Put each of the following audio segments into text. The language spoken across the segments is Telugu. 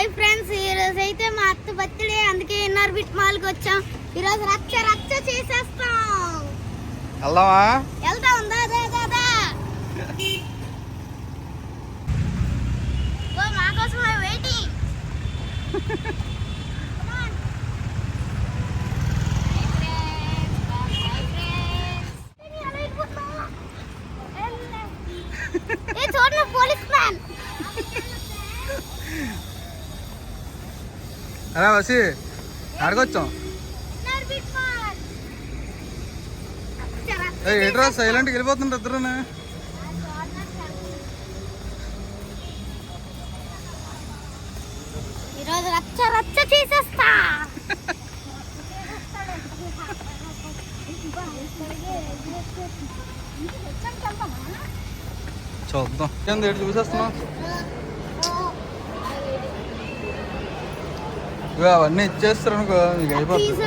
హాయ్ ఫ్రెండ్స్, ఈ రోజు అయితే మా అత్త బర్త్డే, అందుకే ఎన్ఆర్ బిట్ మాల్కి వచ్చాం. ఈ రోజు రచ్చ రచ్చ చేసేస్తాం. వెళ్దామా? వెళ్దాం, దాదా దాదా. ఓ మా కోసం వెయిటింగ్. ఏ చూడండి, పోలీస్ మ్యాన్. అలా వసి అడగొచ్చాం. ఏట్రా సైలెంట్గా వెళ్ళిపోతుంటారు ఇద్దరునే. ఈరోజు రచ్చ రచ్చ చేసేస్తా. చూద్దాం ఏంది ఎటు చూసేస్తున్నాం. అవన్నీ ఇచ్చేస్తారు అనుకో, మీకు అయిపోతుంది.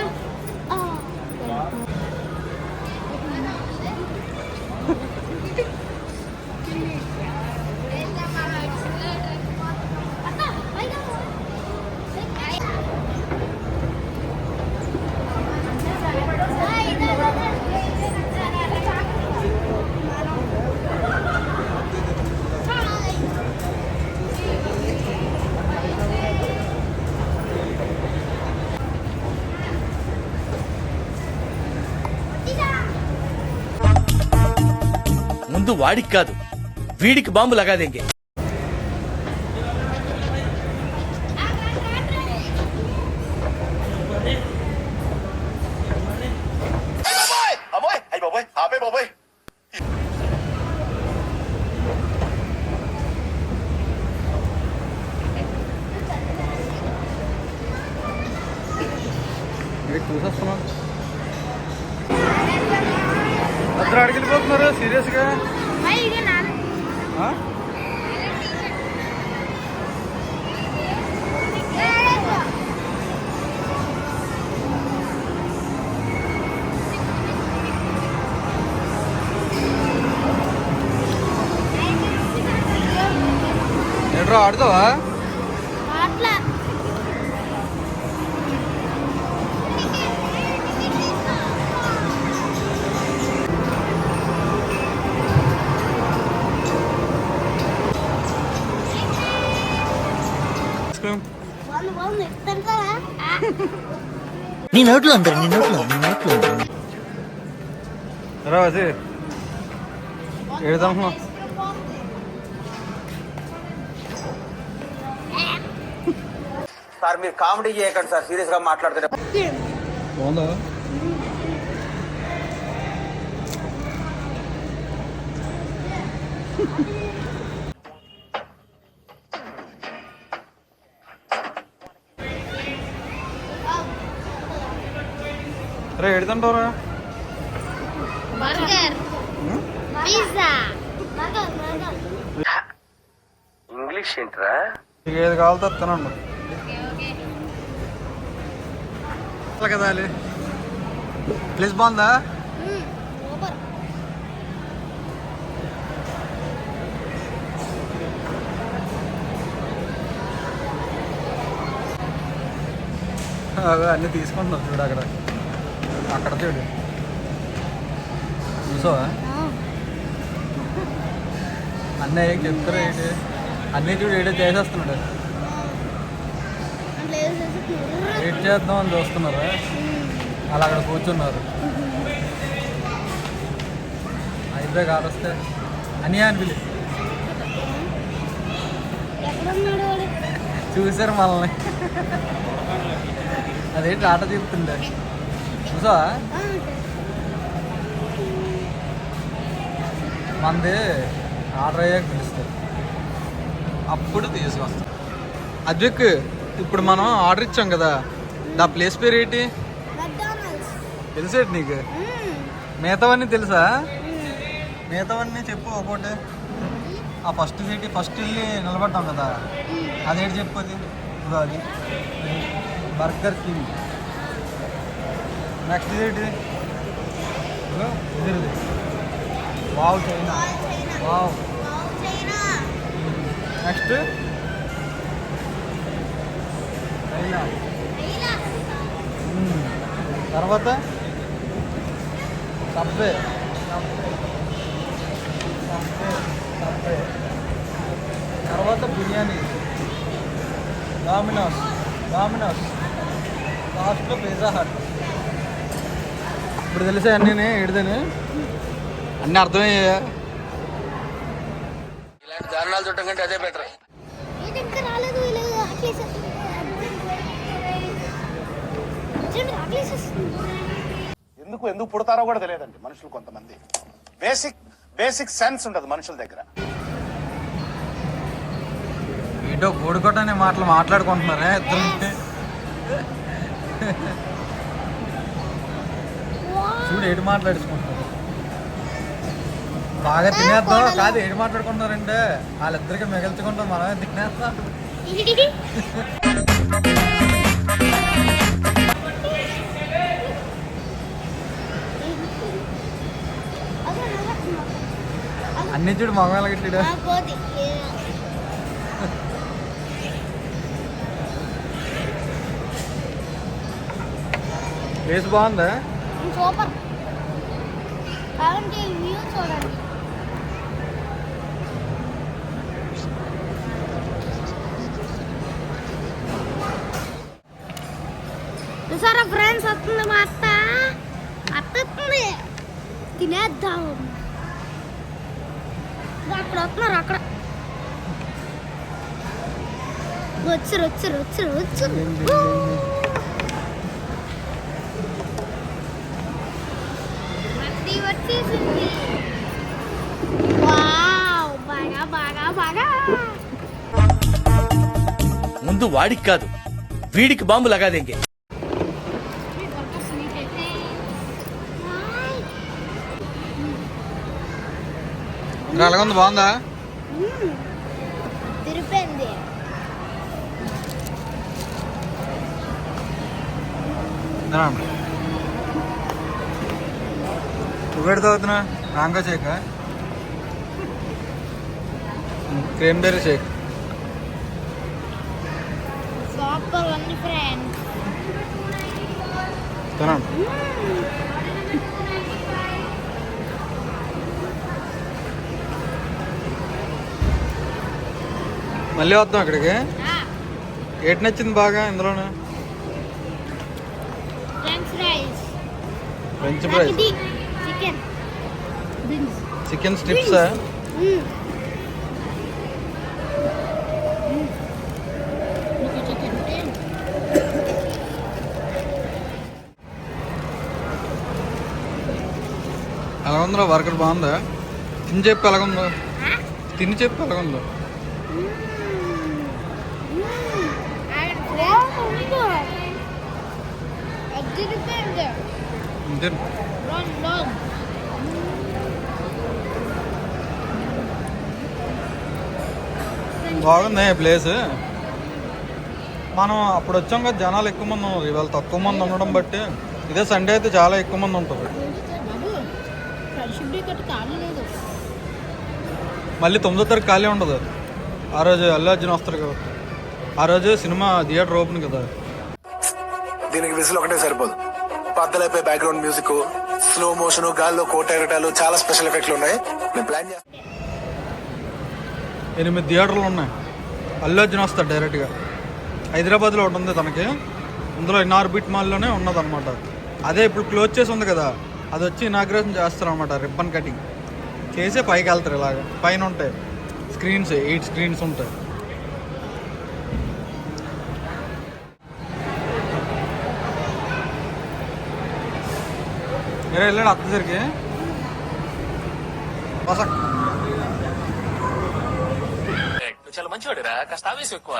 ముందు వాడికి కాదు, వీడికి బాంబు లగాదేంగే. చూసేస్తున్నాం. ఇద్దరు అడిగిపోతున్నారు సీరియస్గా. ఏంట్రా ఆడుతావా? నీ నోట్లో అందరు నీ నోట్లో రాజు ఏడుదాం. సార్ మీరు కామెడీ చేయకండి సార్, సీరియస్ గా మాట్లాడుతున్నారు. బాగుందా? అరే ఎడుతుంటారా? ఇంగ్లీష్ ఏంట్రా? మీకు ఏది కావాలో తినండి. కదా ప్లీజ్. బాగుందా? అన్నీ తీసుకుంటున్నాం చూడు. అక్కడ చూడు, చూసావా? అన్నయ్య చెప్తారా ఏంటి? అన్నీ చూడు ఏడో చేసేస్తున్నాడు. ఏడ్ చేద్దాం అని చూస్తున్నారు. అలా అక్కడ కూర్చున్నారు. అయితే కాదొస్తే అని అని చూసారు మనల్ని. అదేంటి ఆట చెప్తుండే చూసావా? మనది ఆర్డర్ అయ్యాక పిలుస్తారు, అప్పుడు తీసుకొస్తాం. అద్విక్, ఇప్పుడు మనం ఆర్డర్ ఇచ్చాం కదా, దా ప్లేస్ పేరు ఏంటి తెలిసేటి నీకు? మిగతావన్నీ తెలుసా? మిగతావన్నీ చెప్పు ఒకటి. ఆ ఫస్ట్ సీటీ ఫస్ట్ వెళ్ళి నిలబడ్డాం కదా, అదేంటి చెప్పు. అది బర్గర్ కింగ్. నెక్స్ట్ ఏంటి? ఇది వావ్ చైనా. వావ్. నెక్స్ట్ తర్వాత సబ్వే తర్వాత బిర్యానీ, డామినోస్ లాస్ట్లో పిజ్జా హట్. ఇప్పుడు తెలిసే అన్నీ ఏడుదని అన్నీ అర్థమయ్యా. ఇలాంటి దారుణాలు చూడటం కంటే అదే బెటర్. ఏంటి ఇంకా రాలేదు వీళ్ళు ఎందుకు పుడతారో కూడా తెలియదండి మనుషులు. కొంతమంది బేసిక్ సెన్స్ ఉండదు మనుషుల దగ్గర. ఏంటో గోడుకోటనే మాటలు మాట్లాడుకుంటున్నారే ఇద్దరు. చూడు ఏడు మాట్లాడుకుంటున్నారు. బాగా తినేద్దాం కాదు, ఏడు మాట్లాడుకుంటున్నారంటే వాళ్ళిద్దరికి మిగిల్చుకుంటాం, మనమే తినేస్తాం. అన్ని చూడు మగవాళ్ళ గిట్టాడు. వేసి బాగుందా? సూపర్. కావాలంటే వ్యూ చూడండి. చూసారా ఫ్రెండ్స్, వస్తుంది మా అత్త వస్తుంది. తినేద్దాం. అక్కడ వస్తున్నారు, అక్కడ వచ్చారు. వచ్చేసింది. వావ్, బాగా ముందు వాడికి కాదు వీడికి బాంబు లగాదేంగే. అలాగ ఉంది, బాగుందా? తిరిపోయింది. నువ్వేడు తాగుతున్నా? Mango shake, creamberry shake. Super ఉంది ఫ్రెండ్స్. తినండి. మళ్ళీ వద్దాం ఇక్కడికి. ఏటి నచ్చింది బాగా ఇందులోనే? French fries. చికెన్ స్ట్రిప్సా? ఎలా ఉందో వర్కర్? బాగుందా? తిని చెప్పు ఎలాగుందో. బాగుంది ప్లేస్. మనం అప్పుడు వచ్చాం కదా, జనాలు ఎక్కువ మంది ఉన్నారు. ఇవాళ తక్కువ మంది ఉండడం బట్టి ఇదే సండే అయితే చాలా ఎక్కువ మంది ఉంటుంది. మళ్ళీ 9వ తారీఖు ఖాళీ ఉండదు. ఆ రోజు అల్లు అర్జున్ వస్తారు కాబట్టి. ఆ రోజు సినిమా థియేటర్ ఓపెన్ కదా. దీనికి విజిల్ ఒకటే సరిపోదు. పద్దలైపోయి బ్యాక్గ్రౌండ్ మ్యూజిక్, స్లో మోషన్, గాల్లో కోటెరటాలు, చాలా స్పెషల్ ఎఫెక్ట్లు ఉన్నాయి. నేను ప్లాన్ చేస్తాను. 8 థియేటర్లు ఉన్నాయి. అల్లు అర్జున్ వస్తాడు డైరెక్ట్గా. హైదరాబాద్లో ఒకటి ఉంది తనకి, అందులో ఇన్నార్బిట్ మాల్లోనే ఉన్నది అనమాట. అదే ఇప్పుడు క్లోజ్ చేసి ఉంది కదా, అది వచ్చి ఇనాగ్రేషన్ చేస్తారు అనమాట. రిబ్బన్ కటింగ్ చేసే పైకి వెళ్తారు. ఇలాగ పైన ఉంటాయి స్క్రీన్స్, 8 స్క్రీన్స్ ఉంటాయి. మీరే వెళ్ళాడు అత్త దగ్గరికి. చాలా మంచివాడురా, కాస్త ఆవేశం ఎక్కువ.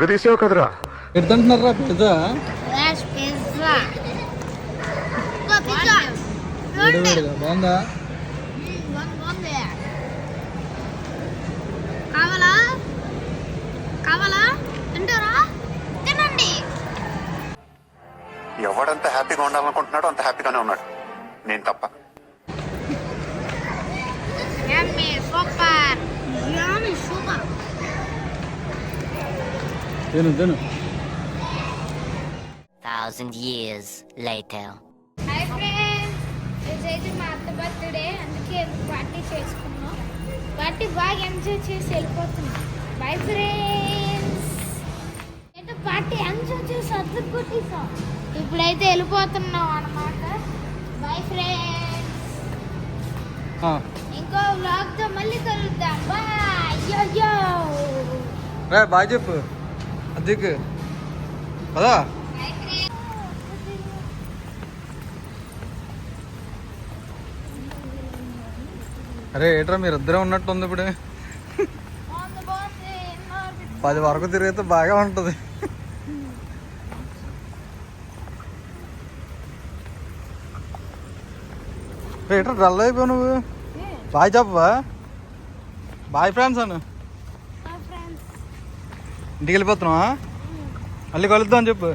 తీసావు కదరా. ఎడుతుంటున్నారా పిజ్జా? పిజ్జా బాగుందా? కావాలా కావాలా తింటారా తినండి. ఎవడంత హ్యాపీగా ఉండాలనుకుంటున్నాడో అంత హ్యాపీగానే ఉన్నాడు, నేను తప్ప. యమ్మీ సూపర్ యమ్మీ సూపర్. తిను 1,000 years later. హాయ్ ఫ్రెండ్స్, ఇదైతే మా అత్త బర్త్డే, అందుకే పార్టీ చేసుకున్నాం. పార్టీ బాగా ఎంజాయ్ చేసి వెళ్ళిపోతున్నాం. Bye friends. అయితే పార్టీ ఎంజాయ్ చేసి అద్దె కొట్టేసాం. ఇప్పుడైతే వెళ్ళిపోతున్నాం అన్నమాట. Bye friends. ఇంకో వ్లాగ్తో మళ్ళీ కలుద్దాం. బాయ్ యో. రే బాయ్ చెప్పు అద్దెకు పదా. అరే ఏట్రా మీరు ఇద్దరే ఉన్నట్టు ఉంది ఇప్పుడు. 10 వరకు తిరిగితే బాగా ఉంటుంది. ఏట్రా డల్ అయిపోయావు నువ్వు. బాయ్ చెప్పవా. బాయ్ ఫ్రెండ్స్ అను. ఇంటికి వెళ్ళిపోతున్నావా. మళ్ళీ కలుద్దాం చెప్పు.